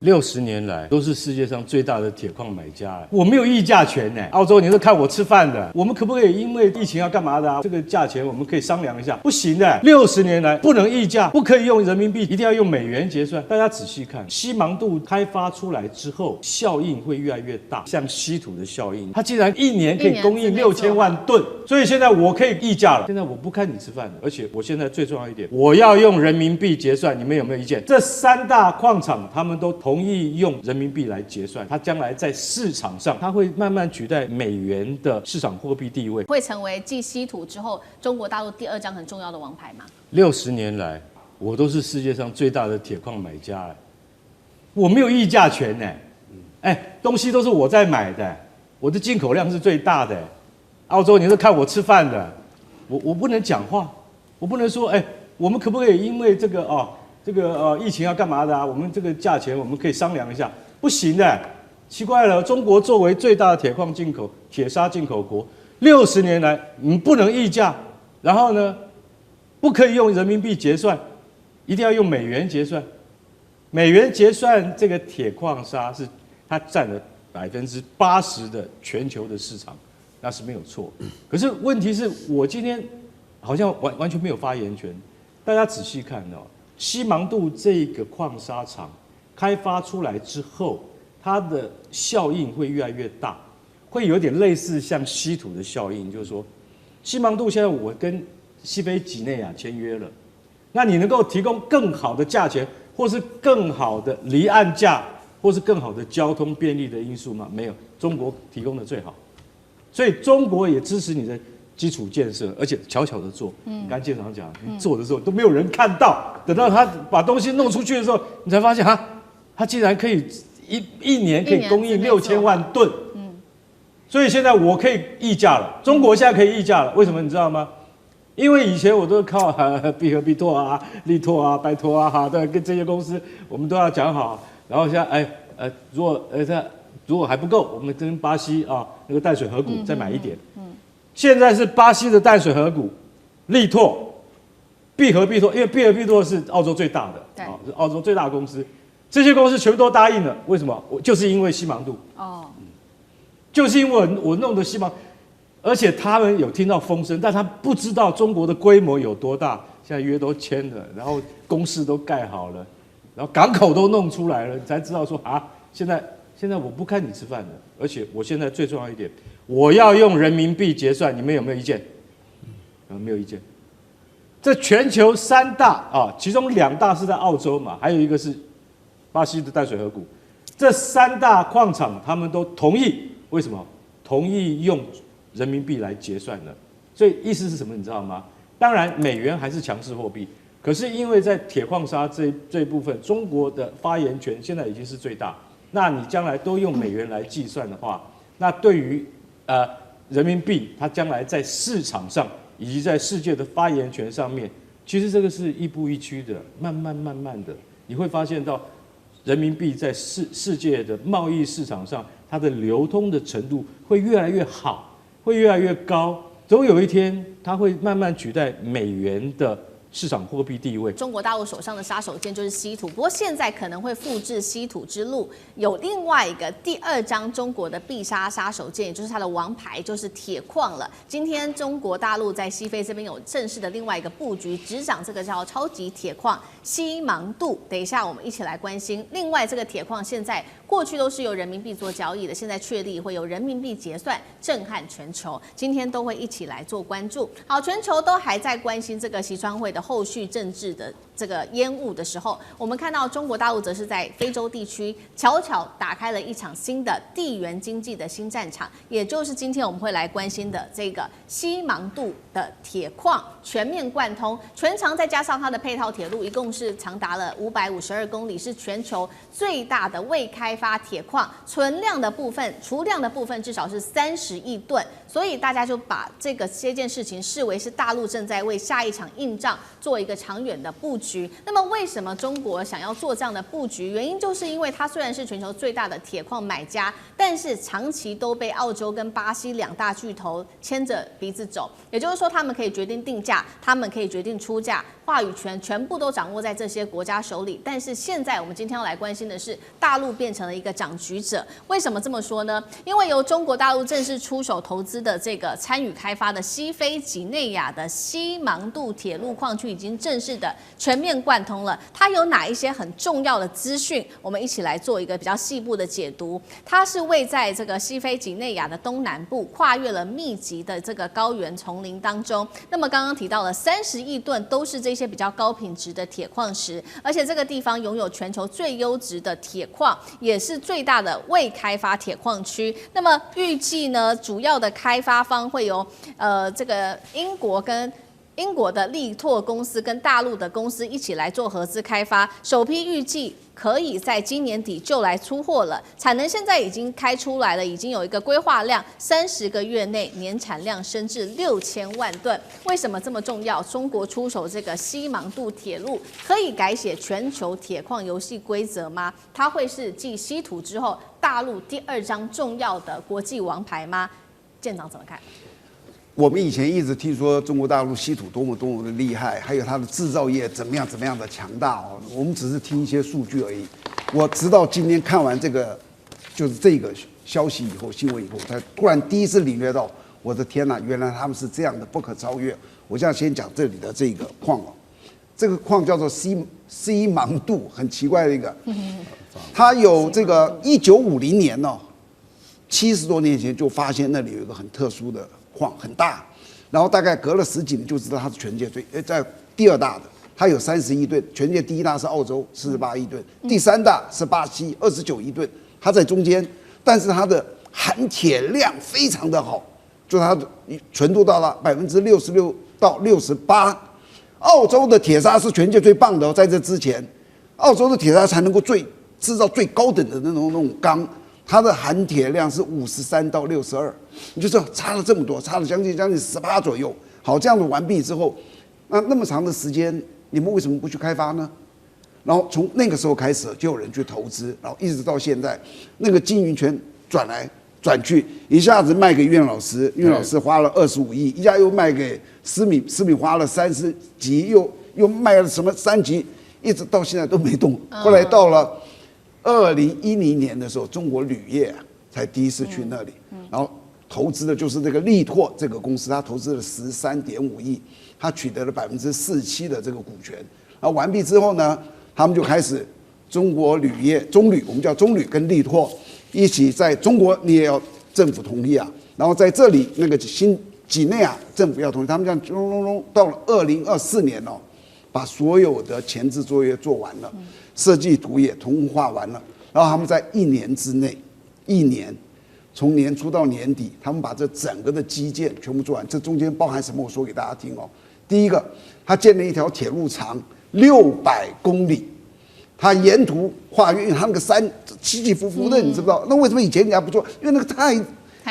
60年来都是世界上最大的铁矿买家，我没有议价权呢。澳洲你是看我吃饭的，我们可不可以因为疫情要干嘛的啊？这个价钱我们可以商量一下，不行的。60年来不能议价，不可以用人民币，一定要用美元结算。大家仔细看，西芒度开发出来之后，效应会越来越大，像稀土的效应，它竟然一年可以供应6000万吨，所以现在我可以议价了。现在我不看你吃饭的，而且我现在最重要一点，我要用人民币结算，你们有没有意见？这3大矿场他们都同意用人民币来结算，它将来在市场上，它会慢慢取代美元的市场货币地位，会成为继稀土之后中国大陆第2张很重要的王牌吗？60年来，我都是世界上最大的铁矿买家，我没有议价权呢。东西都是我在买的，我的进口量是最大的。澳洲你是看我吃饭的，我不能讲话，我不能说，我们可不可以因为这个疫情要干嘛的啊？我们这个价钱我们可以商量一下，不行的。奇怪了，中国作为最大的铁矿进口、铁砂进口国，60年来你不能议价，然后呢，不可以用人民币结算，一定要用美元结算。美元结算这个铁矿砂是它占了80%的全球的市场，那是没有错。可是问题是我今天好像完全没有发言权。大家仔细看哦。西芒度这个矿砂厂开发出来之后，它的效应会越来越大，会有点类似像稀土的效应，就是说，西芒度现在我跟西非几内亚签约了，那你能够提供更好的价钱，或是更好的离岸价，或是更好的交通便利的因素吗？没有，中国提供的最好，所以中国也支持你的基础建设，而且悄悄的做。刚才建长讲，你做的时候都没有人看到，等到他把东西弄出去的时候，你才发现他竟然可以一年可以供应6000万吨。所以现在我可以议价了，中国现在可以议价了，为什么你知道吗？因为以前我都靠必和必拓啊、力拓啊、拜托啊，跟这些公司我们都要讲好，然后现在如果还不够，我们跟巴西啊那个淡水河谷再买一点。现在是巴西的淡水河谷、力拓、必和必拓，因为必和必拓是澳洲最大的，是澳洲最大的公司，这些公司全部都答应了。为什么？就是因为西芒度。就是因为我弄的西芒，而且他们有听到风声，但他不知道中国的规模有多大。现在约都签了，然后工事都盖好了，然后港口都弄出来了，你才知道说现在我不看你吃饭的，而且我现在最重要一点，我要用人民币结算，你们有没有意见？没有意见。这全球3大其中2大是在澳洲嘛，还有一个是巴西的淡水河谷。这3大矿场他们都同意，为什么？同意用人民币来结算的。所以意思是什么？你知道吗？当然，美元还是强势货币，可是因为在铁矿砂这一部分，中国的发言权现在已经是最大。那你将来都用美元来计算的话，那对于人民币，它将来在市场上以及在世界的发言权上面，其实这个是亦步亦趋的，慢慢的，你会发现到人民币在世界的贸易市场上，它的流通的程度会越来越好，会越来越高，总有一天它会慢慢取代美元的市场货币地位。中国大陆手上的杀手锏就是稀土，不过现在可能会复制稀土之路，有另外一个第2张中国的必杀杀手锏，也就是它的王牌，就是铁矿了。今天中国大陆在西非这边有正式的另外一个布局，执掌这个叫超级铁矿西芒度。等一下我们一起来关心。另外这个铁矿现在过去都是由人民币做交易的，现在确立会由人民币结算，震撼全球。今天都会一起来做关注。好，全球都还在关心这个习川会的后续政治的这个烟雾的时候，我们看到中国大陆则是在非洲地区悄悄打开了一场新的地缘经济的新战场，也就是今天我们会来关心的这个西芒度的铁矿全面贯通，全长再加上它的配套铁路，一共是长达了552公里，是全球最大的未开发铁矿，存量的部分、储量的部分至少是30亿吨，所以大家就把这件事情视为是大陆正在为下一场硬仗做一个长远的布局。区。那么为什么中国想要做这样的布局？原因就是因为它虽然是全球最大的铁矿买家，但是长期都被澳洲跟巴西2大巨头牵着鼻子走。也就是说，他们可以决定定价，他们可以决定出价，话语权全部都掌握在这些国家手里。但是现在我们今天要来关心的是，大陆变成了一个掌局者。为什么这么说呢？因为由中国大陆正式出手投资的这个参与开发的西非几内亚的西芒杜铁路矿区已经正式的全面贯通了。它有哪一些很重要的资讯？我们一起来做一个比较细部的解读。它是位在这个西非几内亚的东南部，跨越了密集的这个高原丛林当中。那么刚刚提到了30亿吨都是这些比较高品质的铁矿石，而且这个地方拥有全球最优质的铁矿，也是最大的未开发铁矿区。那么预计呢，主要的开发方会由这个英国的力拓公司跟大陆的公司一起来做合资开发，首批预计可以在今年底就来出货了。产能现在已经开出来了，已经有一个规划量，30个月内年产量升至6000万吨。为什么这么重要？中国出手这个西芒杜铁路，可以改写全球铁矿游戏规则吗？它会是继稀土之后大陆第2张重要的国际王牌吗？舰长怎么看？我们以前一直听说中国大陆稀土多么多么的厉害，还有它的制造业怎么样的强大哦。我们只是听一些数据而已。我直到今天看完这个消息以后，新闻以后，才突然第一次领略到，我的天哪，原来他们是这样的不可超越。我现在先讲这里的这个矿哦，这个矿叫做西芒杜，很奇怪的一个，它有这个1950年哦，70多年前就发现那里有一个很特殊的矿，很大，然后大概隔了10几年就知道它是全界在第2大的，它有30亿吨，全界第1大是澳洲48亿吨，第3大是巴西29亿吨，它在中间，但是它的含铁量非常的好，就是它的纯度到了66%到68%。澳洲的铁砂是全界最棒的哦，在这之前，澳洲的铁砂才能够制造最高等的那种钢。它的含铁量是53到62，你就知道差了这么多，差了将近18左右。好，这样子完毕之后，那么长的时间，你们为什么不去开发呢？然后从那个时候开始，就有人去投资，然后一直到现在，那个经营权转来转去，一下子卖给苑老师，苑老师花了25亿，一下又卖给思敏，思敏花了30几，又卖了什么3级，一直到现在都没动。后来到了2010年的时候，中国铝业才第一次去那里，然后投资的就是这个力拓这个公司，他投资了13.5亿，他取得了47%的这个股权。然后完毕之后呢，他们就开始中国铝业中铝，我们叫中铝跟力拓一起在中国，你也要政府同意啊。然后在这里那个新几内亚政府要同意，他们这样隆到了2024年哦，把所有的前置作业做完了。设计图也同步画完了，然后他们在1年之内，从年初到年底，他们把这整个的基建全部做完。这中间包含什么？我说给大家听哦。第一个，他建了一条铁路长600公里，他沿途跨越，因为他那个山起起伏伏的，你知不知道？那为什么以前人家不做？因为那个太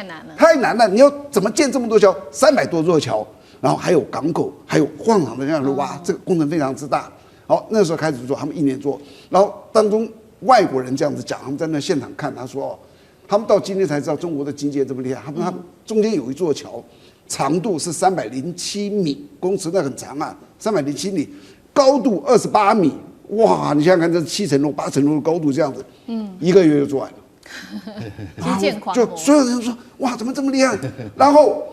难了，你要怎么建这么多桥？300多座桥，然后还有港口，还有矿场的这样的，哇，这个工程非常之大。好，那时候开始做，他们1年做，然后当中外国人这样子讲，他们在那现场看，他说，他们到今天才知道中国的经济这么厉害。他们中间有一座桥，长度是307米，公尺那很长啊，307米，高度28米，哇！你想想看，这是7层楼、8层楼的高度这样子，1个月就做完了，基建狂魔，就所有人说，哇，怎么这么厉害？然后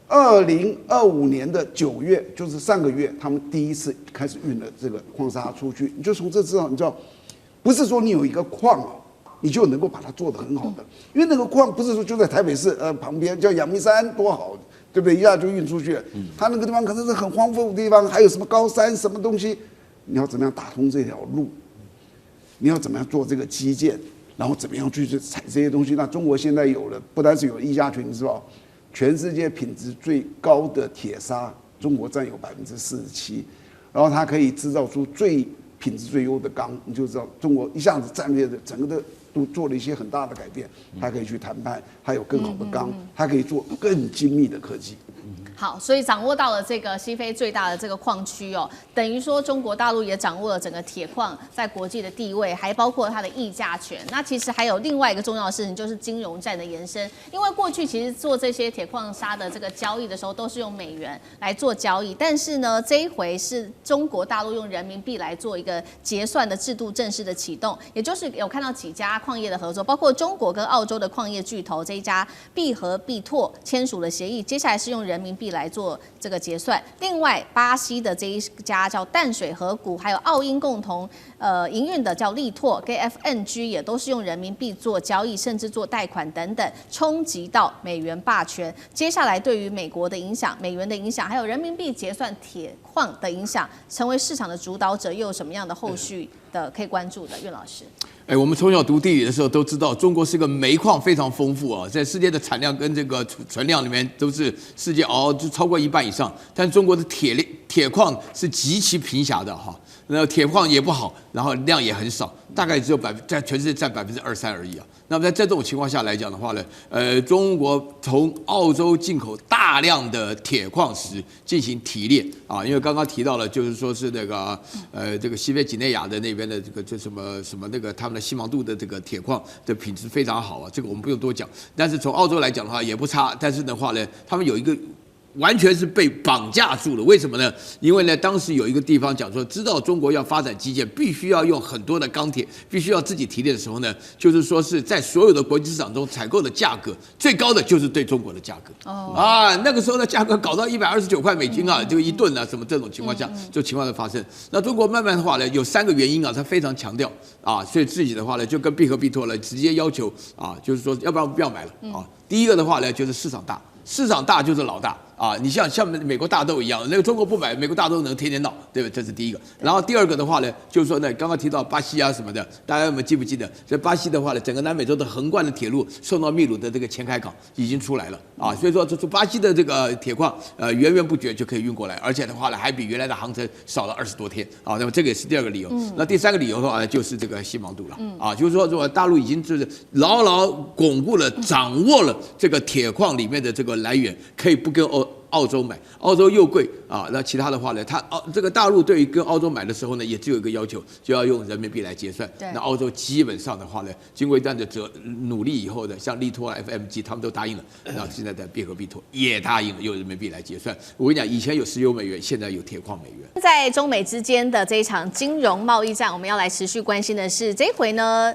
2025年的9月，就是上个月，他们第一次开始运了这个矿砂出去。你就从这知道，你知道，不是说你有一个矿哦，你就能够把它做得很好的，因为那个矿不是说就在台北市旁边，叫阳明山多好，对不对？一下就运出去了。它那个地方可能是很荒废的地方，还有什么高山什么东西，你要怎么样打通这条路？你要怎么样做这个基建？然后怎么样去采这些东西？那中国现在有了，不单是有议价权，你知道。全世界品质最高的铁砂，中国占有47%，然后它可以制造出品质最优的钢，你就知道中国一下子战略的整个的都做了一些很大的改变，它可以去谈判，它有更好的钢，它可以做更精密的科技。好，所以掌握到了这个西非最大的这个矿区哦，等于说中国大陆也掌握了整个铁矿在国际的地位，还包括它的议价权。那其实还有另外一个重要的事情，就是金融战的延伸。因为过去其实做这些铁矿砂的这个交易的时候，都是用美元来做交易，但是呢，这一回是中国大陆用人民币来做一个结算的制度正式的启动，也就是有看到几家矿业的合作，包括中国跟澳洲的矿业巨头这一家必和必拓签署了协议，接下来是用人民币来做这个结算。另外，巴西的这一家叫淡水河谷，还有澳英共同营运的叫力拓 KFNG 也都是用人民币做交易，甚至做贷款等等，冲击到美元霸权。接下来对于美国的影响、美元的影响，还有人民币结算铁矿的影响，成为市场的主导者，又有什么样的后续的可以关注的？岳老师。我们从小读地理的时候都知道，中国是个煤矿非常丰富啊，在世界的产量跟这个存量里面都是世界就超过1半以上。但中国的铁矿是极其贫狭的哈，那铁矿也不好，然后量也很少，大概只有在全世界占2%-3%而已啊。那么在这种情况下来讲的话呢，中国从澳洲进口大量的铁矿石进行提炼啊，因为刚刚提到了，就是说是那个这个西非几内亚的那边的这个什么那个他们的西芒杜的这个铁矿的品质非常好啊，这个我们不用多讲。但是从澳洲来讲的话也不差，但是的话呢，他们有一个。完全是被绑架住了，为什么呢？因为呢，当时有一个地方讲说，知道中国要发展基建，必须要用很多的钢铁，必须要自己提炼的时候呢，就是说是在所有的国际市场中采购的价格最高的就是对中国的价格。那个时候的价格搞到129块美金啊，就一吨啊，什么这种情况下，就情况的发生。那中国慢慢的话呢，有3个原因啊，他非常强调啊，所以自己的话呢，就跟必和必拓了，直接要求啊，就是说，要不然我们不要买了啊。第一个的话呢，就是市场大。市场大就是老大啊！你像美国大豆一样，那个中国不买，美国大豆能天天闹，对不对？这是第一个。然后第二个的话呢，就是说呢，刚刚提到巴西啊什么的，大家有没有记不记得？在巴西的话呢，整个南美洲的横贯的铁路送到秘鲁的这个前海港已经出来了啊，所以说这巴西的这个铁矿源源不绝就可以运过来，而且的话呢，还比原来的航程少了20多天啊。那么这个也是第二个理由。那第3个理由的话呢，就是这个西芒杜了啊，就是说大陆已经就是牢牢巩固了、掌握了这个铁矿里面的这个来源，可以不跟澳洲买，澳洲又贵啊。那其他的话呢，这个大陆对于跟澳洲买的时候呢，也只有一个要求，就要用人民币来结算。那澳洲基本上的话呢，经过一段的努力以后的，像力拓、FMG 他们都答应了，那现在的必和必拓也答应了用人民币来结算。我跟你讲，以前有石油美元，现在有铁矿美元。在中美之间的这一场金融贸易战，我们要来持续关心的是，这一回呢，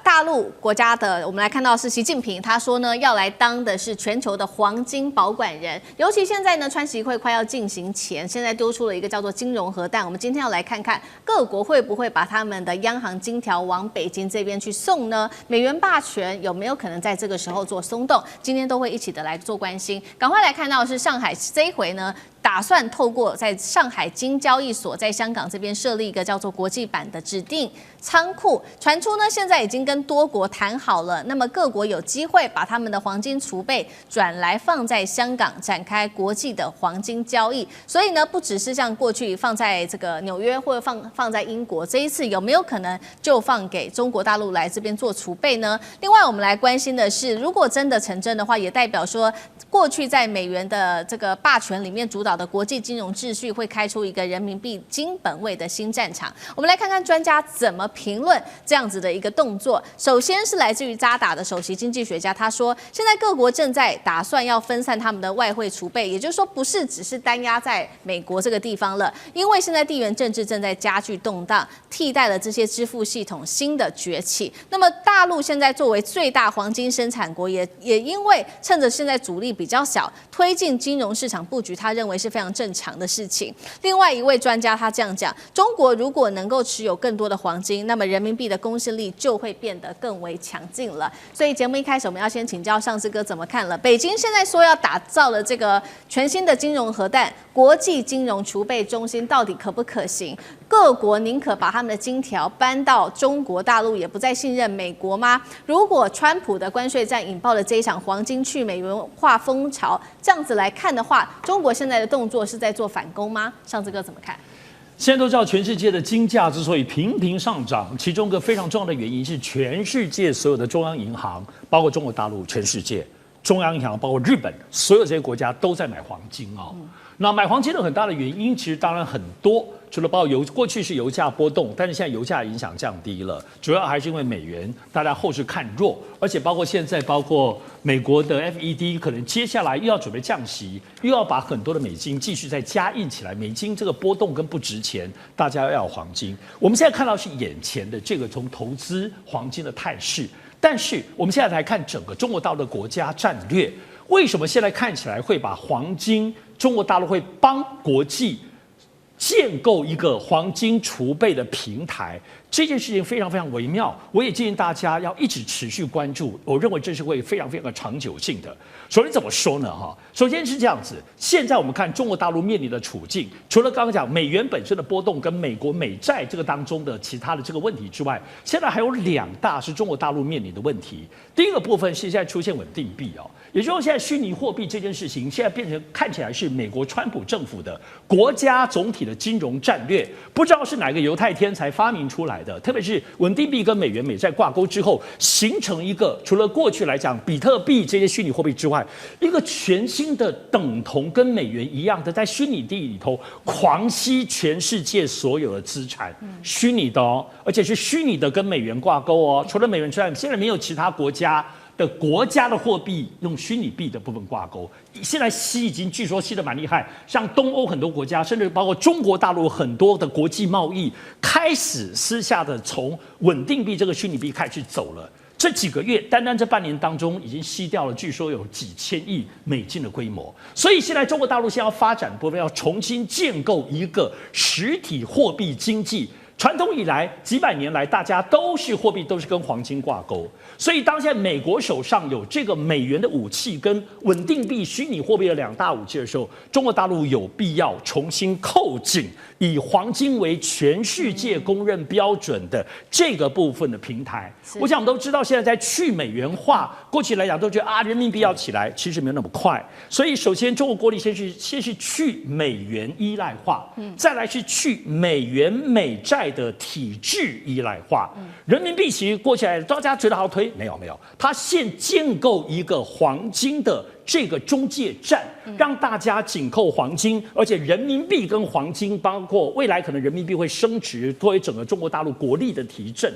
大陆国家的，我们来看到是习近平，他说呢，要来当的是全球的黄金保管人。尤其现在呢，川习会快要进行前，现在丢出了一个叫做金融核弹。我们今天要来看看各国会不会把他们的央行金条往北京这边去送呢？美元霸权有没有可能在这个时候做松动？今天都会一起的来做关心。赶快来看到的是上海这一回呢，打算透过在上海金交易所在香港这边设立一个叫做国际版的指定仓库，传出呢现在已经跟多国谈好了，那么各国有机会把他们的黄金储备转来放在香港展开国际的黄金交易，所以呢不只是像过去放在这个纽约或者放在英国，这一次有没有可能就放给中国大陆来这边做储备呢？另外我们来关心的是，如果真的成真的话，也代表说过去在美元的这个霸权里面主导的国际金融秩序会开出一个人民币金本位的新战场。我们来看看专家怎么评论这样子的一个动作。首先是来自于渣打的首席经济学家，他说现在各国正在打算要分散他们的外汇储备，也就是说不是只是单压在美国这个地方了，因为现在地缘政治正在加剧动荡，替代了这些支付系统新的崛起。那么大陆现在作为最大黄金生产国，也因为趁着现在阻力比较小，推进金融市场布局，他认为是非常正常的事情。另外一位专家他这样讲，中国如果能够持有更多的黄金，那么人民币的公信力就会变得更为强劲了。所以节目一开始我们要先请教上志哥怎么看了。北京现在说要打造了这个全新的金融核弹国际金融储备中心，到底可不可行？各国宁可把他们的金条搬到中国大陆，也不再信任美国吗？如果川普的关税战引爆了这一场黄金去美元化风潮，这样子来看的话，中国现在的动作是在做反攻吗？上志哥怎么看？现在都知道，全世界的金价之所以频频上涨，其中一个非常重要的原因是全世界所有的中央银行，包括中国大陆，全世界中央银行，包括日本，所有这些国家都在买黄金哦。那买黄金的很大的原因，其实当然很多，除了包括过去是油价波动，但是现在油价影响降低了，主要还是因为美元大家后市看弱，而且包括现在包括美国的 FED 可能接下来又要准备降息，又要把很多的美金继续再加印起来，美金这个波动跟不值钱，大家要有黄金。我们现在看到是眼前的这个从投资黄金的态势，但是我们现在来看整个中国大陆的国家战略，为什么现在看起来会把黄金？中国大陆会帮国际建构一个黄金储备的平台，这件事情非常非常微妙。我也建议大家要一直持续关注，我认为这是会非常非常长久性的。首先怎么说呢？首先是这样子，现在我们看中国大陆面临的处境，除了刚刚讲美元本身的波动跟美国美债这个当中的其他的这个问题之外，现在还有2大是中国大陆面临的问题。第一个部分是现在出现稳定币也就是说现在虚拟货币这件事情，现在变成看起来是美国川普政府的国家总体的金融战略，不知道是哪个犹太天才发明出来的。特别是稳定币跟美元美债挂钩之后，形成一个除了过去来讲比特币这些虚拟货币之外，一个全新的等同跟美元一样的，在虚拟币里头狂吸全世界所有的资产，虚拟的而且是虚拟的跟美元挂钩除了美元之外，现在没有其他国家的货币用虚拟币的部分挂钩，现在吸已经据说吸得蛮厉害，像东欧很多国家，甚至包括中国大陆很多的国际贸易开始私下的从稳定币这个虚拟币开始走了。这几个月，单单这半年当中，已经吸掉了，据说有几千亿美金的规模。所以现在中国大陆现在要发展部分，要重新建构一个实体货币经济。传统以来几百年来，大家都是货币都是跟黄金挂钩，所以当现在美国手上有这个美元的武器跟稳定币虚拟货币的2大武器的时候，中国大陆有必要重新扣紧以黄金为全世界公认标准的这个部分的平台。我想我们都知道，现在在去美元化，过去来讲都觉得人民币要起来，其实没有那么快。所以首先中国国力先是去美元依赖化，再来是去美元美债的体制依赖化。人民币其实过起来，大家觉得好推，没有，它现建构一个黄金的这个中介站，让大家紧扣黄金，而且人民币跟黄金，包括未来可能人民币会升值，作为整个中国大陆国力的提振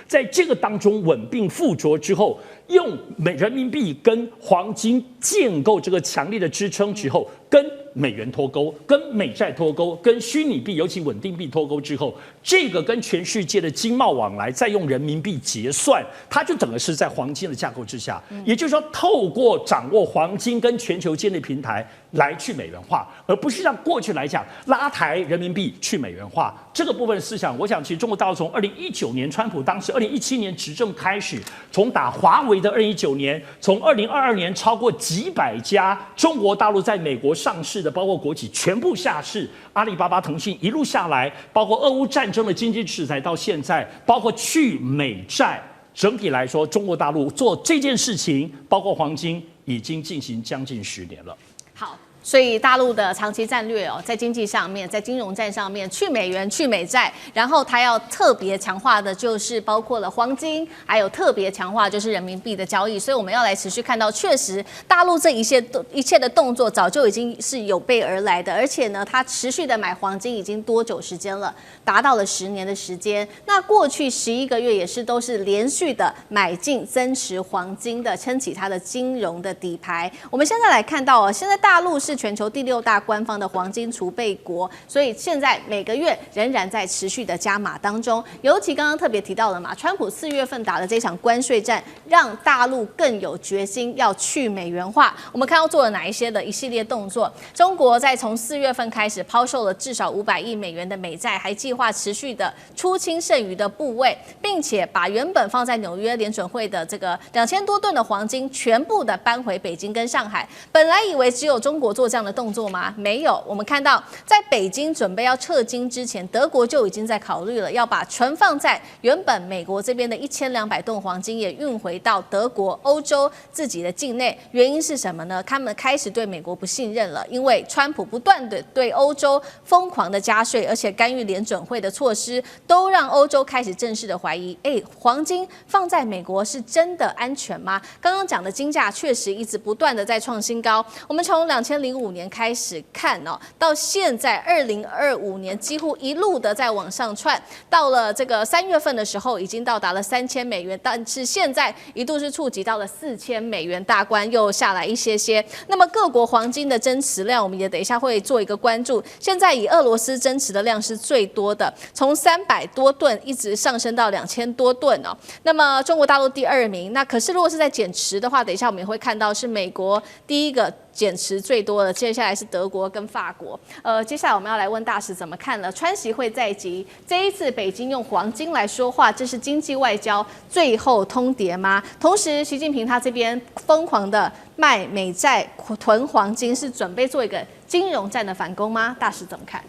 在这个当中稳并附着之后，用人民币跟黄金建构这个强力的支撑之后，跟美元脱钩，跟美债脱钩，跟虚拟币尤其稳定币脱钩之后，这个跟全世界的经贸往来再用人民币结算，它就整个是在黄金的架构之下。也就是说，透过掌握黄金跟全球建立平台来去美元化，而不是像过去来讲拉抬人民币去美元化。这个部分的思想，我想其实中国大陆从2019年川普当时2017年执政开始，从打华为的2019年，从2022年超过几百家中国大陆在美国上市的，包括国企全部下市，阿里巴巴、腾讯一路下来，包括俄乌战争的经济制裁到现在，包括去美债，整体来说，中国大陆做这件事情，包括黄金，已经进行将近10年了。好。所以大陆的长期战略在经济上面，在金融战上面，去美元、去美债，然后它要特别强化的就是包括了黄金，还有特别强化就是人民币的交易。所以我们要来持续看到，确实大陆这一切的动作早就已经是有备而来的，而且呢，它持续的买黄金已经多久时间了？达到了10年的时间。那过去11个月也是都是连续的买进增持黄金的，撑起它的金融的底牌。我们现在来看到现在大陆是全球第6大官方的黄金储备国，所以现在每个月仍然在持续的加码当中。尤其刚刚特别提到了嘛，川普4月份打的这场关税战，让大陆更有决心要去美元化。我们看到做了哪一些的一系列动作？中国在从4月份开始抛售了至少500亿美元的美债，还计划持续的出清剩余的部位，并且把原本放在纽约联准会的这个2000多吨的黄金全部的搬回北京跟上海。本来以为只有中国做做这样的动作吗？没有。我们看到，在北京准备要撤军之前，德国就已经在考虑了，要把存放在原本美国这边的1200吨黄金也运回到德国、欧洲自己的境内。原因是什么呢？他们开始对美国不信任了，因为川普不断的对欧洲疯狂的加税，而且干预联准会的措施，都让欧洲开始正式的怀疑：黄金放在美国是真的安全吗？刚刚讲的金价确实一直不断的在创新高。我们从2005年开始看哦，到现在2025年几乎一路的在往上窜，到了这个3月份的时候已经到达了$3000，但是现在一度是触及到了$4000大关，又下来一些些。那么各国黄金的增持量，我们也等一下会做一个关注。现在以俄罗斯增持的量是最多的，从300多吨一直上升到2000多吨哦。那么中国大陆第2名，那可是如果是在减持的话，等一下我们也会看到是美国第一个减持最多的，接下来是德国跟法国。接下来我们要来问大使怎么看了。川习会在即，这一次北京用黄金来说话，这是经济外交最后通牒吗？同时，习近平他这边疯狂的卖美债、囤黄金，是准备做一个金融战的反攻吗？大使怎么看？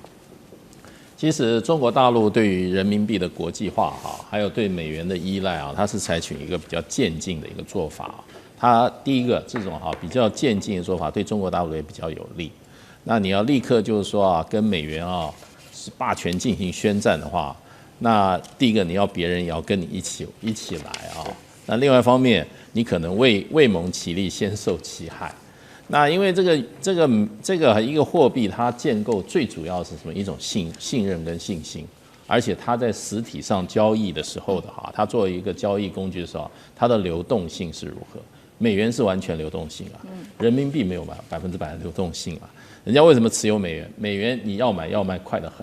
其实中国大陆对于人民币的国际化还有对美元的依赖它是采取一个比较渐进的一个做法。它第一个这种比较渐进的做法对中国大陆也比较有利。那你要立刻就是说跟美元是霸权进行宣战的话，那第一个你要别人也要跟你一起来那另外一方面，你可能未蒙其利先受其害。那因为这个一个货币它建构最主要是什么？一种信任跟信心。而且它在实体上交易的时候它作为一个交易工具的时候，它的流动性是如何？美元是完全流动性人民币没有100%的流动性人家为什么持有美元？美元你要买要卖快得很，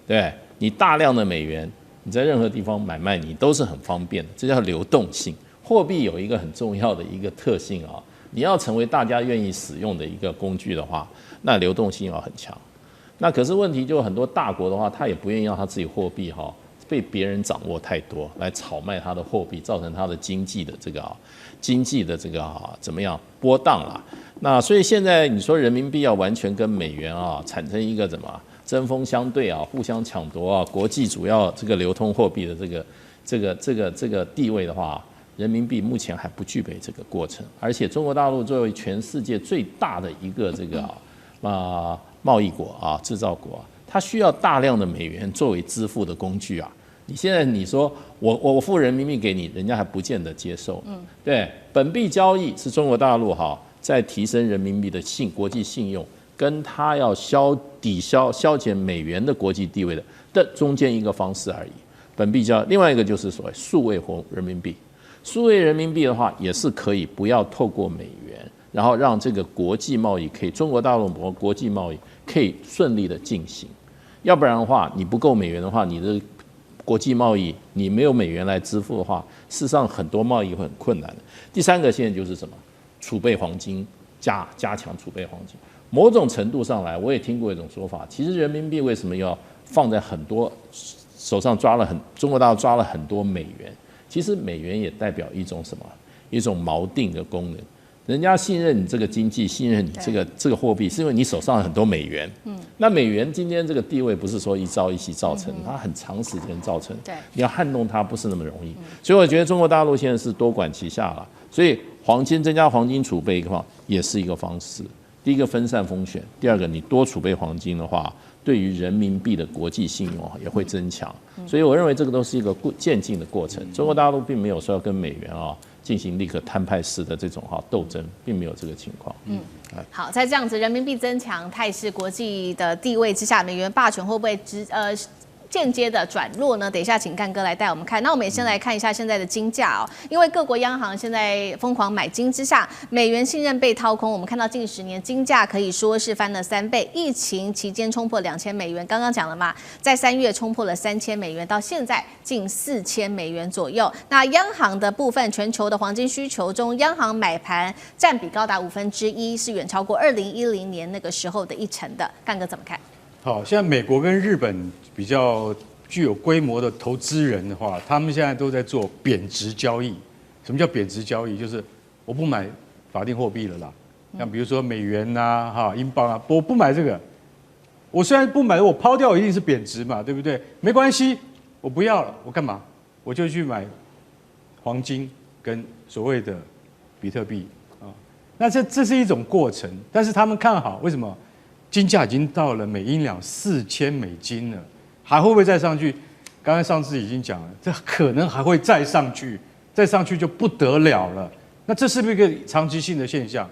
对不对？你大量的美元，你在任何地方买卖你都是很方便的，这叫流动性。货币有一个很重要的一个特性你要成为大家愿意使用的一个工具的话，那流动性要很强。那可是问题就是很多大国的话，他也不愿意让他自己货币被别人掌握太多，来炒卖他的货币，造成他的经济的这个怎么样波荡啦。那所以现在你说人民币要完全跟美元产生一个怎么针锋相对互相抢夺国际主要这个流通货币的这个地位的话，人民币目前还不具备这个过程。而且中国大陆作为全世界最大的一个这个贸易国制造国它需要大量的美元作为支付的工具你现在你说我付人民币给你，人家还不见得接受。对，本币交易是中国大陆在提升人民币的国际信用，跟它要消减美元的国际地位的中间一个方式而已。本币交易，另外一个就是所谓数位人民币。数位人民币的话，也是可以不要透过美元，然后让这个国际贸易中国大陆国际贸易可以顺利的进行。要不然的话，你不够美元的话，你的国际贸易你没有美元来支付的话，事实上很多贸易会很困难的。第三个现在就是什么？储备黄金，加强储备黄金。某种程度上来，我也听过一种说法，其实人民币为什么要放在很多手上中国大陆抓了很多美元？其实美元也代表一种什么？一种锚定的功能。人家信任你这个经济，信任你这个货币，是因为你手上有很多美元。那美元今天这个地位不是说一朝一夕造成，它很长时间造成。对，你要撼动它不是那么容易。所以我觉得中国大陆现在是多管齐下了。所以增加黄金储备的话，也是一个方式。第一个分散风险，第二个你多储备黄金的话，对于人民币的国际信用也会增强。所以我认为这个都是一个渐进的过程。中国大陆并没有说要跟美元进行立刻摊派式的这种斗争，并没有这个情况。好，在这样子人民币增强、态势国际的地位之下，美元霸权会不会间接的转弱呢？等一下，请干哥来带我们看。那我们也先来看一下现在的金价因为各国央行现在疯狂买金之下，美元信任被掏空。我们看到近10年金价可以说是翻了3倍，疫情期间冲破$2000，刚刚讲了嘛，在3月冲破了$3000，到现在近$4000左右。那央行的部分，全球的黄金需求中，央行买盘占比高达1/5，是远超过2010年那个时候的1成的。干哥怎么看？好，现在美国跟日本比较具有规模的投资人的话，他们现在都在做贬值交易。什么叫贬值交易？就是我不买法定货币了啦，像比如说美元呐、英镑啊，我不买这个。我虽然不买，我抛掉一定是贬值嘛，对不对？没关系，我不要了，我干嘛？我就去买黄金跟所谓的比特币啊。那这是一种过程，但是他们看好，为什么？金价已经到了每英两$4000了，还会不会再上去？刚才上次已经讲了，这可能还会再上去，再上去就不得了了。那这是不是一个长期性的现象？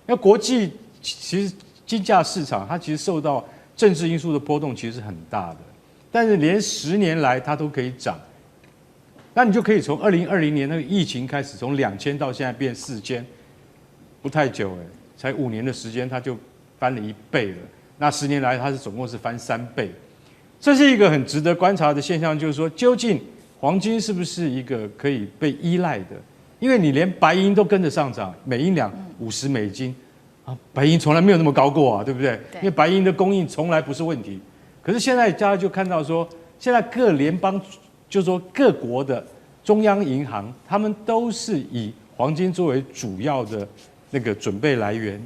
那国际其实金价市场它其实受到政治因素的波动其实是很大的，但是连10年来它都可以涨。那你就可以从2020年那个疫情开始，从2000到现在变4000，不太久才5年的时间它就翻了1倍了。那10年来它是总共是翻3倍。这是一个很值得观察的现象，就是说，究竟黄金是不是一个可以被依赖的？因为你连白银都跟着上涨，每英两$50啊，白银从来没有那么高过啊，对不对？因为白银的供应从来不是问题。可是现在大家就看到说，现在各联邦，就是说各国的中央银行，他们都是以黄金作为主要的那个准备来源，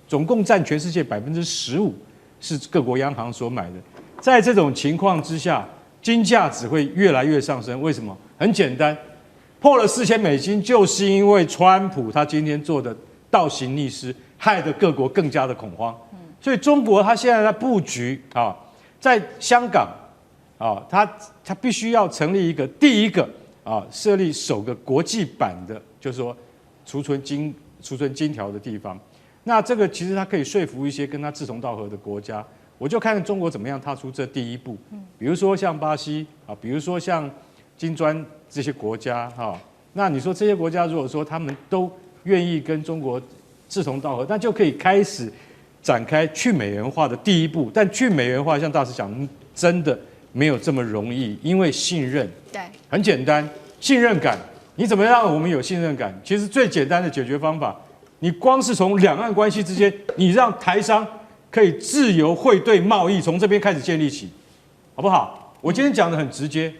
总共占全世界15%是各国央行所买的。在这种情况之下，金价只会越来越上升。为什么？很简单，破了$4000，就是因为川普他今天做的倒行逆施，害得各国更加的恐慌。所以中国他现在在布局啊，在香港啊，他必须要成立第一个啊，设立首个国际版的，就是说储存金条的地方。那这个其实它可以说服一些跟他志同道合的国家。我就看中国怎么样踏出这第一步，比如说像巴西啊，比如说像金砖这些国家哈。那你说这些国家如果说他们都愿意跟中国志同道合，那就可以开始展开去美元化的第一步。但去美元化，像大师讲，真的没有这么容易，因为信任，对，很简单，信任感。你怎么让我们有信任感？其实最简单的解决方法，你光是从两岸关系之间，你让台商可以自由汇兑贸易，从这边开始建立起，好不好？我今天讲的很直接，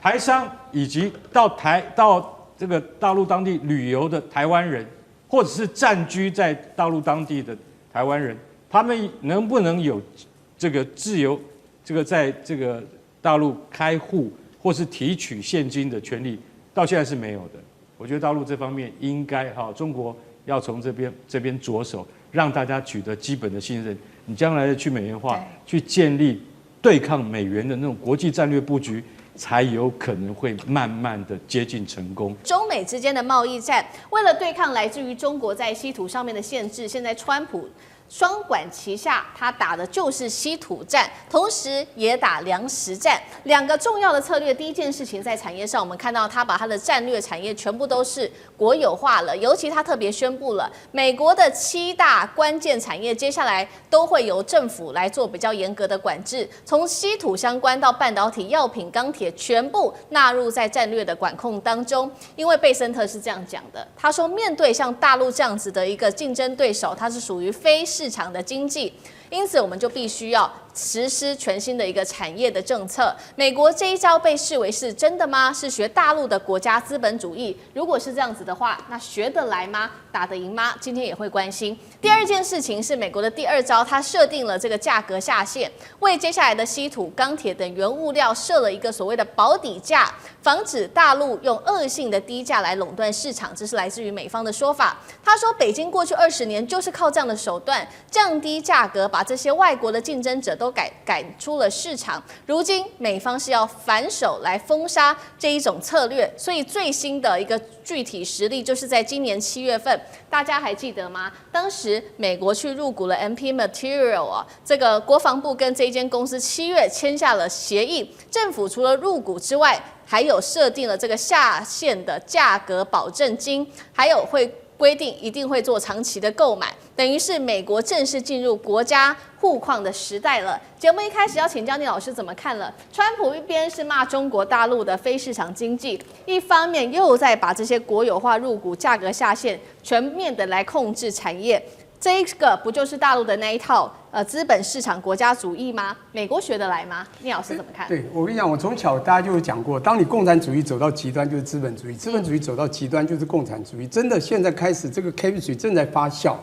台商以及到这个大陆当地旅游的台湾人，或者是暂居在大陆当地的台湾人，他们能不能有这个自由，这个在这个大陆开户或是提取现金的权利，到现在是没有的。我觉得大陆这方面应该中国要从这边着手。让大家取得基本的信任，你将来的去美元化，去建立对抗美元的那种国际战略布局，才有可能会慢慢的接近成功。中美之间的贸易战，为了对抗来自于中国在稀土上面的限制，现在川普双管齐下，他打的就是稀土战，同时也打粮食战，两个重要的策略。第一件事情在产业上，我们看到他把他的战略产业全部都是国有化了，尤其他特别宣布了美国的7大关键产业，接下来都会由政府来做比较严格的管制，从稀土相关到半导体、药品、钢铁，全部纳入在战略的管控当中。因为贝森特是这样讲的，他说面对像大陆这样子的一个竞争对手，它是属于非市场的经济，因此我们就必须要实施全新的一个产业的政策。美国这一招被视为是真的吗？是学大陆的国家资本主义？如果是这样子的话，那学得来吗？打得赢吗？今天也会关心。第二件事情是美国的第二招，它设定了这个价格下限，为接下来的稀土、钢铁等原物料设了一个所谓的保底价，防止大陆用恶性的低价来垄断市场。这是来自于美方的说法。他说，北京过去20年就是靠这样的手段降低价格，把这些外国的竞争者都赶出了市场。如今美方是要反手来封杀这一种策略，所以最新的一个具体实例就是在今年7月份，大家还记得吗？当时美国去入股了 MP Material 啊，这个国防部跟这间公司7月签下了协议，政府除了入股之外，还有设定了这个下限的价格保证金，还有会规定一定会做长期的购买，等于是美国正式进入国家互矿的时代了。节目一开始要请教聂老师怎么看了？川普一边是骂中国大陆的非市场经济，一方面又在把这些国有化入股、价格下限全面的来控制产业。这个不就是大陆的那一套资本市场国家主义吗？美国学得来吗？聂老师怎么看？对，我跟你讲，我从小大家就有讲过，当你共产主义走到极端就是资本主义，资本主义走到极端就是共产主义。真的，现在开始这个 chemistry 正在发酵。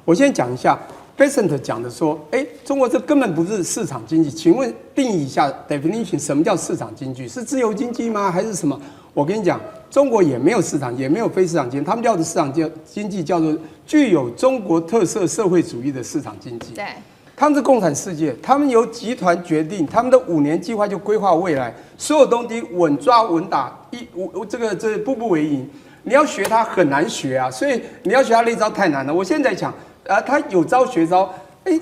我先讲一下 Besant 讲的说，中国这根本不是市场经济。请问定义一下 definition， 什么叫市场经济？是自由经济吗？还是什么？我跟你讲，中国也没有市场，也没有非市场经济，他们叫的市场经济叫做具有中国特色社会主义的市场经济。对，他们是共产世界，他们由集团决定，他们的5年计划就规划未来，所有东西稳抓稳打，这步步为营。你要学它很难学啊，所以你要学它那招太难了。我现在讲，他有招学招。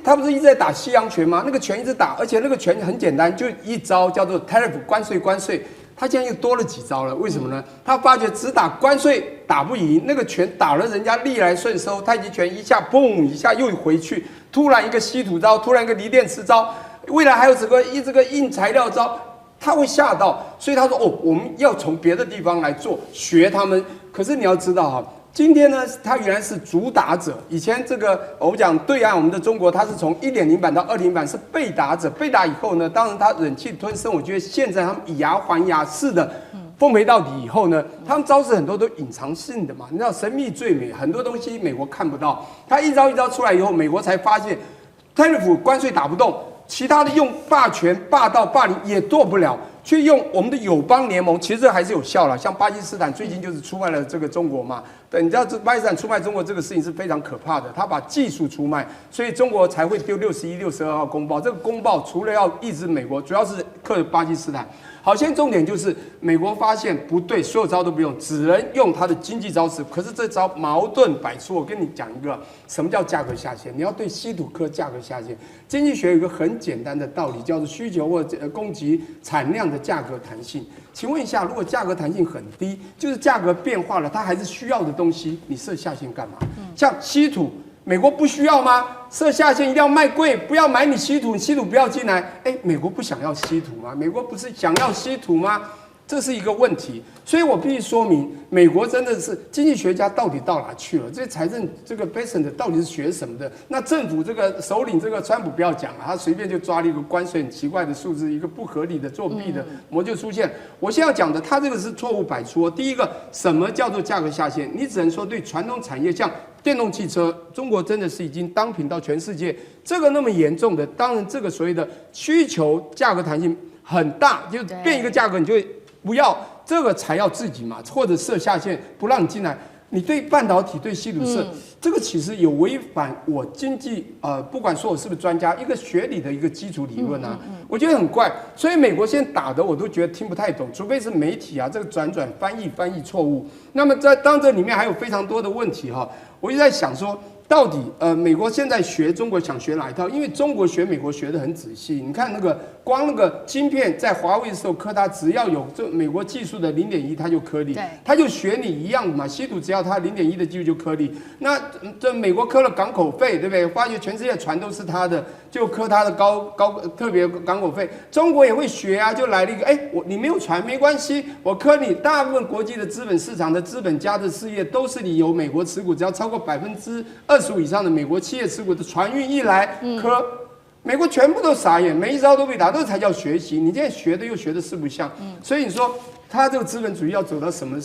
他不是一直在打西洋拳吗？那个拳一直打，而且那个拳很简单，就一招叫做 tariff 关税。他现在又多了几招了，为什么呢？他发觉只打关税打不赢，那个拳打了人家逆来顺受，太极拳一下嘣一下又回去，突然一个稀土招，突然一个锂电池招，未来还有这个硬材料招，他会吓到，所以他说我们要从别的地方来做，学他们。可是你要知道哈。今天呢，它原来是主打者。以前这个我讲对岸我们的中国，它是从1.0版到2.0版是被打者。被打以后呢，当然它忍气吞声。我觉得现在他们以牙还牙似的奉陪到底以后呢，他们招式很多都隐藏性的嘛。你知道神秘最美，很多东西美国看不到。他一招一招出来以后，美国才发现 tariff 关税打不动，其他的用霸权、霸道、霸凌也做不了。去用我们的友邦联盟，其实这还是有效了。像巴基斯坦最近就是出卖了这个中国嘛，对，你知道这巴基斯坦出卖中国这个事情是非常可怕的，他把技术出卖，所以中国才会丢61、62号公报。这个公报除了要抑制美国，主要是克巴基斯坦。好，现在重点就是美国发现不对，所有招都不用，只能用它的经济招式。可是这招矛盾百出。我跟你讲一个，什么叫价格下限？你要对稀土科价格下限。经济学有一个很简单的道理，叫做需求或供给产量的价格弹性。请问一下，如果价格弹性很低，就是价格变化了，它还是需要的东西，你设下限干嘛？像稀土。美国不需要吗？设下限一定要卖贵，不要买你稀土，你稀土不要进来。美国不想要稀土吗？美国不是想要稀土吗？这是一个问题，所以我必须说明，美国真的是经济学家到底到哪去了？这财政这个 Besant 到底是学什么的？那政府这个首领这个川普不要讲了，他随便就抓了一个关税很奇怪的数字，一个不合理的作弊的模就出现。我现在要讲的，他这个是错误百出。第一个，什么叫做价格下限？你只能说对传统产业，像电动汽车，中国真的是已经当品到全世界，这个那么严重的，当然这个所谓的需求价格弹性很大，就变一个价格你就会。不要这个才要自己嘛，或者设下限不让你进来。你对半导体、对稀土设，这个其实有违反我经济不管说我是不是专家，一个学理的一个基础理论啊，我觉得很怪。所以美国现在打的我都觉得听不太懂，除非是媒体啊这个转翻译错误。那么当这里面还有非常多的问题哈，我就在想说。到底美国现在学中国想学哪一套？因为中国学美国学得很仔细。你看光那个晶片在华为的时候刻它，只要有这美国技术的0.1，它就颗粒，它就学你一样的嘛。稀土只要它0.1的技术就颗粒。那这美国刻了港口费，对不对？发觉全世界船都是它的，就刻它的特别港口费。中国也会学啊，就来了一个，你没有船没关系，我刻你。大部分国际的资本市场的资本家的事业都是你有美国持股，只要超过25%以上的美国企业持股的船运一来，美国全部都傻眼，每一招都被打，这才叫学习。你现在学的又学的四不像，所以你说他这个资本主义要走到什么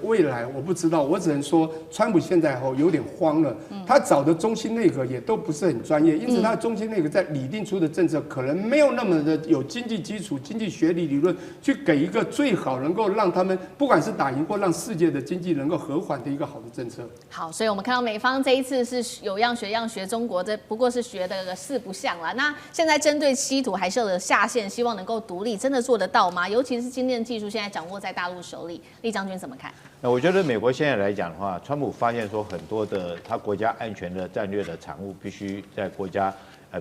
未来，我不知道，我只能说，川普现在有点慌了，他找的中心内阁也都不是很专业，因此他的中心内阁在拟定出的政策可能没有那么的有经济基础、经济学理论，去给一个最好能够让他们不管是打赢或让世界的经济能够和缓的一个好的政策。好，所以我们看到美方这一次是有样学中国，这不过是学的四不像了。那现在针对稀土还设了下限，希望能够独立，真的做得到吗？尤其是晶电技术现在掌握在大陆手里，厉将军怎么看？那我觉得美国现在来讲的话，川普发现说很多的他国家安全的战略的产物必须在国家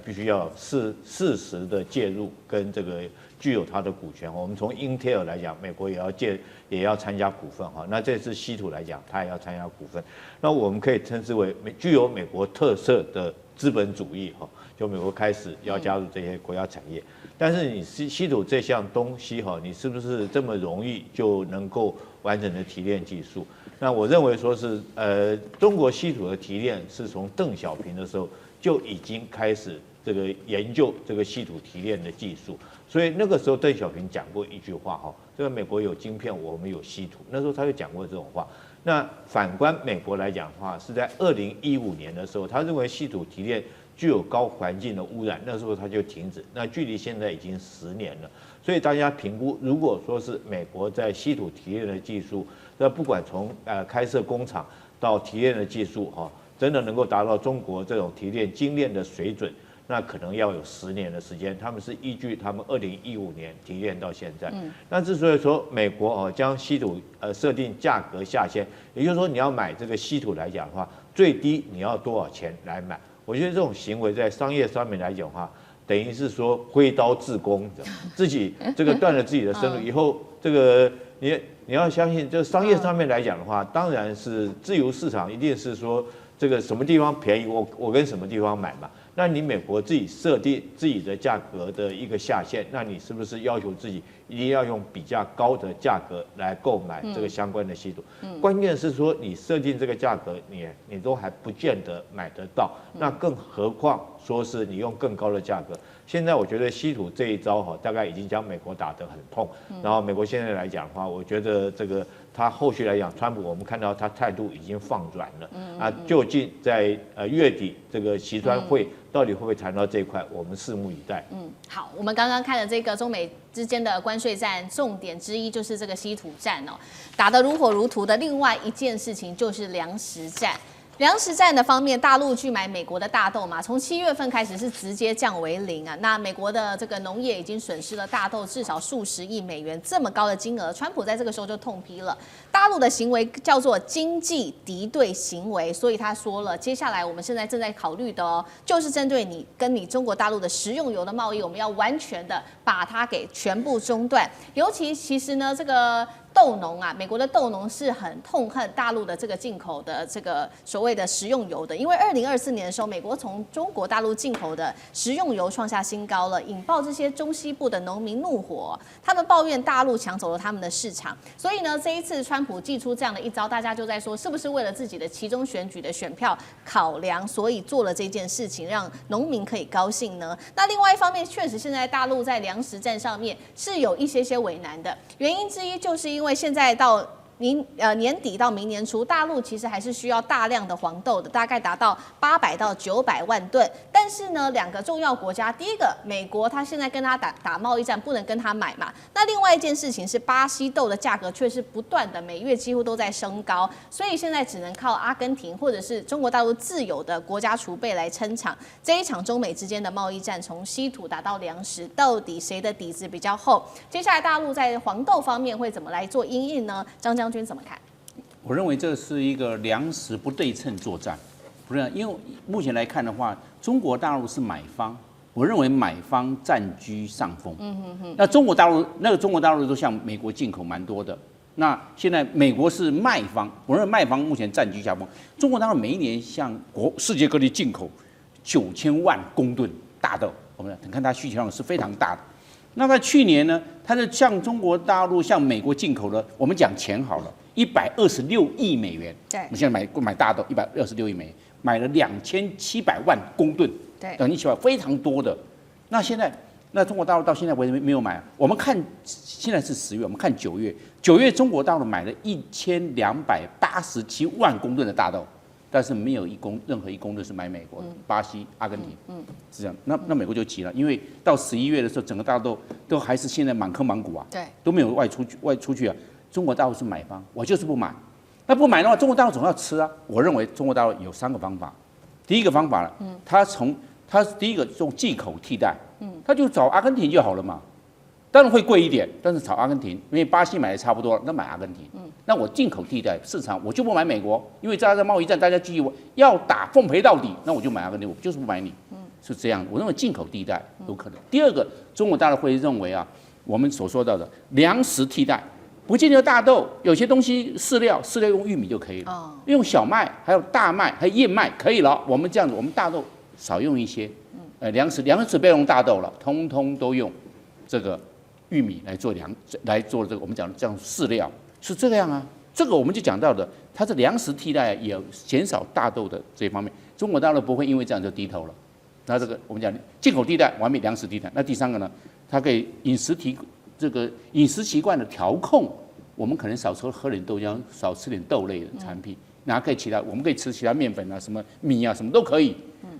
必须要适时的介入，跟这个具有它的股权。我们从 Intel 来讲，美国也要参加股份哈。那这次稀土来讲，它也要参加股份。那我们可以称之为具有美国特色的资本主义哈，就美国开始要加入这些国家产业。但是你稀土这项东西哈，你是不是这么容易就能够完整的提炼技术？那我认为说是中国稀土的提炼是从邓小平的时候就已经开始这个研究这个稀土提炼的技术，所以那个时候邓小平讲过一句话哈，这个美国有晶片，我们有稀土，那时候他就讲过这种话。那反观美国来讲的话，是在2015年的时候，他认为稀土提炼具有高环境的污染，那时候他就停止。那距离现在已经10年了，所以大家评估，如果说是美国在稀土提炼的技术，那不管从开设工厂到提炼的技术哈，真的能够达到中国这种提炼精炼的水准，那可能要有10年的时间。他们是依据他们2015年提炼到现在。那之所以说美国将稀土设定价格下限，也就是说你要买这个稀土来讲的话，最低你要多少钱来买？我觉得这种行为在商业上面来讲的话，等于是说挥刀自宫，自己这个断了自己的生路。以后这个你要相信，这个商业上面来讲的话，当然是自由市场，一定是说这个什么地方便宜，我跟什么地方买嘛。那你美国自己设定自己的价格的一个下限，那你是不是要求自己一定要用比较高的价格来购买这个相关的稀土？关键是说你设定这个价格，你都还不见得买得到，那更何况说是你用更高的价格。现在我觉得稀土这一招大概已经将美国打得很痛。然后美国现在来讲的话，我觉得这个他后续来讲，川普我们看到他态度已经放软了。究竟在月底这个习川会到底会不会谈到这一块，我们拭目以待。好，我们刚刚看了这个中美之间的关税战，重点之一就是这个稀土战哦，打得如火如荼的。另外一件事情就是粮食战。粮食战的方面，大陆去买美国的大豆嘛，从7月份开始是直接降为0啊。那美国的这个农业已经损失了大豆至少数十亿美元这么高的金额，川普在这个时候就痛批了大陆的行为叫做经济敌对行为，所以他说了，接下来我们现在正在考虑的就是针对你跟你中国大陆的食用油的贸易，我们要完全的把它给全部中断。尤其其实呢，这个豆农啊，美国的豆农是很痛恨大陆的这个进口的这个所谓的食用油的，因为2024年的时候，美国从中国大陆进口的食用油创下新高了，引爆这些中西部的农民怒火，他们抱怨大陆抢走了他们的市场。所以呢，这一次川普祭出这样的一招，大家就在说，是不是为了自己的期中选举的选票考量，所以做了这件事情，让农民可以高兴呢？那另外一方面，确实现在大陆在粮食战上面是有一些为难的，原因之一就是因为现在到年底到明年初，大陆其实还是需要大量的黄豆的，大概达到800到900万吨。但是呢，两个重要国家，第一个美国，它现在跟他打贸易战，不能跟他买嘛。那另外一件事情是，巴西豆的价格却是不断的每月几乎都在升高，所以现在只能靠阿根廷或者是中国大陆自有的国家储备来撑场。这一场中美之间的贸易战，从稀土打到粮食，到底谁的底子比较厚？接下来大陆在黄豆方面会怎么来做因应呢？张将军怎么看？我认为这是一个粮食不对称作战，不是？因为目前来看的话，中国大陆是买方，我认为买方占据上风。那中国大陆都向美国进口蛮多的。那现在美国是卖方，我认为卖方目前占据下风。中国大陆每一年向世界各地进口9000万公吨大豆，我们看它需求量是非常大的。那在去年呢，它是向中国大陆向美国进口了，我们讲钱好了，126亿美元。对，我们现在买大豆126亿美元，买了2700万公吨，对，等于起码非常多的。那现在，那中国大陆到现在为止没有买。我们看现在是10月，我们看9月中国大陆买了1287万公吨的大豆。但是没有任何一公吨是买美国的，巴西、阿根廷，是这样。那美国就急了，因为到11月的时候，整个大豆都还是现在满坑满谷啊，对，都没有外出去啊。中国大陆是买方，我就是不买。那不买的话，中国大陆总要吃啊。我认为中国大陆有3个方法。第一个方法呢，它第一个用进口替代，他就找阿根廷就好了嘛。当然会贵一点，但是炒阿根廷，因为巴西买的差不多了，那买阿根廷。那我进口替代市场，我就不买美国，因为大家在贸易战，大家继续要打奉陪到底，那我就买阿根廷，我就是不买你。是这样，我认为进口替代有可能。第二个，中国大陆会认为啊，我们所说到的粮食替代，不见得大豆，有些东西饲料用玉米就可以了，用小麦，还有大麦，还有燕麦可以了。我们这样子，我们大豆少用一些，粮食不要用大豆了，通通都用这个玉米来做这个我们讲这样饲料是这样啊。这个我们就讲到的，它是粮食替代也减少大豆的这方面，中国大陆不会因为这样就低头了。那这个我们讲进口替代完美粮食替代，那第三个呢，它可以饮食习惯的调控，我们可能少喝点豆浆，少吃点豆类的产品，然后可以我们可以吃其他面粉啊，什么米啊，什么都可以。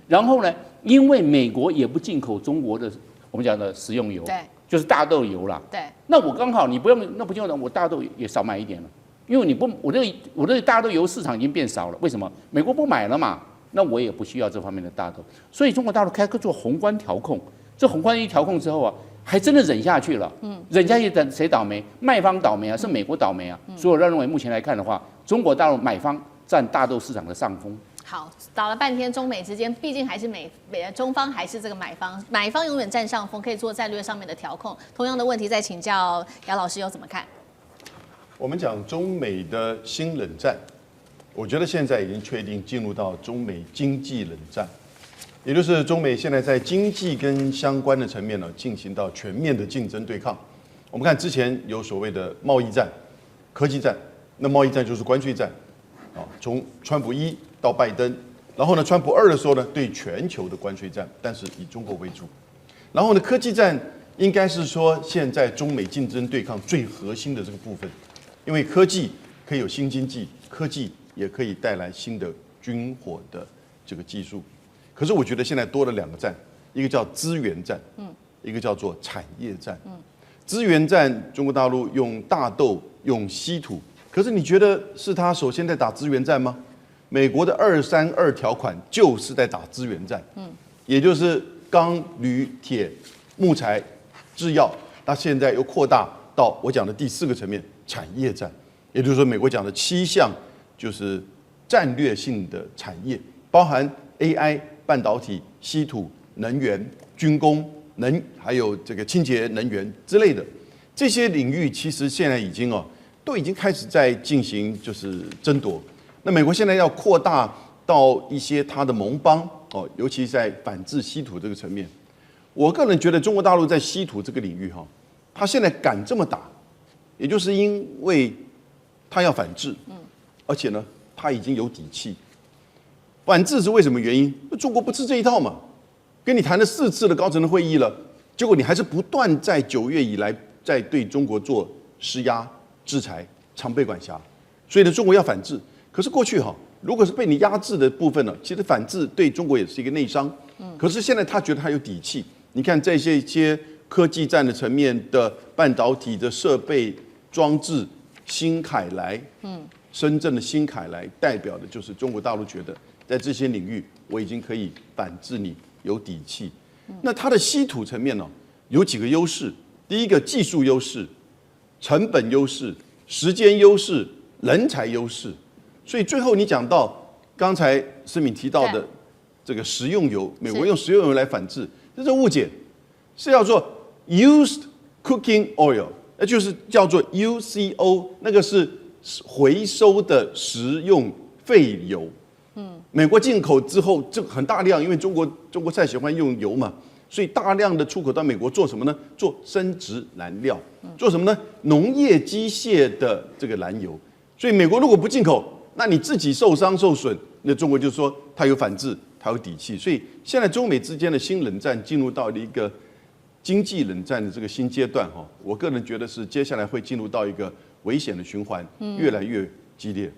然后呢，因为美国也不进口中国的我们讲的食用油，对，就是大豆油啦。对，那我刚好你不用，那不用了，我大豆也少买一点了，因为你不，我这个大豆油市场已经变少了，为什么？美国不买了嘛，那我也不需要这方面的大豆，所以中国大陆开始做宏观调控，这宏观一调控之后啊，还真的忍下去了。忍下去等谁倒霉？卖方倒霉啊，是美国倒霉啊。所以我认为目前来看的话，中国大陆买方占大豆市场的上风。好，打了半天，中美之间毕竟还是中方还是这个买方，买方永远占上风，可以做战略上面的调控。同样的问题再请教姚老师，又怎么看？我们讲中美的新冷战，我觉得现在已经确定进入到中美经济冷战，也就是中美现在在经济跟相关的层面呢，进行到全面的竞争对抗。我们看之前有所谓的贸易战、科技战，那贸易战就是关税战，从川普1到拜登，然后呢，川普2的时候呢，对全球的关税战，但是以中国为主。然后呢，科技战应该是说现在中美竞争对抗最核心的这个部分，因为科技可以有新经济，科技也可以带来新的军火的这个技术。可是我觉得现在多了2个战，一个叫资源战，一个叫做产业战。资源战，中国大陆用大豆、用稀土，可是你觉得是他首先在打资源战吗？美国的232条款就是在打资源战，也就是钢、铝、铁、木材、制药，那现在又扩大到我讲的第4个层面，产业战，也就是说美国讲的7项就是战略性的产业，包含 AI、半导体、稀土、能源、军工、还有这个清洁能源之类的这些领域，其实现在都已经开始在进行就是争夺。那美国现在要扩大到一些它的盟邦尤其在反制稀土这个层面，我个人觉得中国大陆在稀土这个领域它现在敢这么打，也就是因为它要反制，而且呢，它已经有底气。反制是为什么原因？中国不吃这一套嘛，跟你谈了4次的高层的会议了，结果你还是不断在9月以来在对中国做施压、制裁、常备管辖，所以呢，中国要反制。可是过去如果是被你压制的部分呢，其实反制对中国也是一个内伤。可是现在他觉得他有底气。你看这些科技战的层面的半导体的设备装置，新凯来，深圳的新凯来代表的就是中国大陆觉得在这些领域我已经可以反制你，有底气。那它的稀土层面呢，有几个优势。第一个技术优势、成本优势、时间优势、人才优势。所以最后你讲到刚才思敏提到的这个食用油，美国用食用油来反制，这是误解，是叫做 used cooking oil， 那就是叫做 UCO， 那个是回收的食用废油。美国进口之后，这很大量，因为中国太喜欢用油嘛，所以大量的出口到美国做什么呢？做生质燃料，做什么呢？农业机械的这个燃油。所以美国如果不进口，那你自己受伤受损，那中国就说它有反制，它有底气。所以现在中美之间的新冷战进入到了一个经济冷战的这个新阶段我个人觉得是接下来会进入到一个危险的循环，越来越激烈。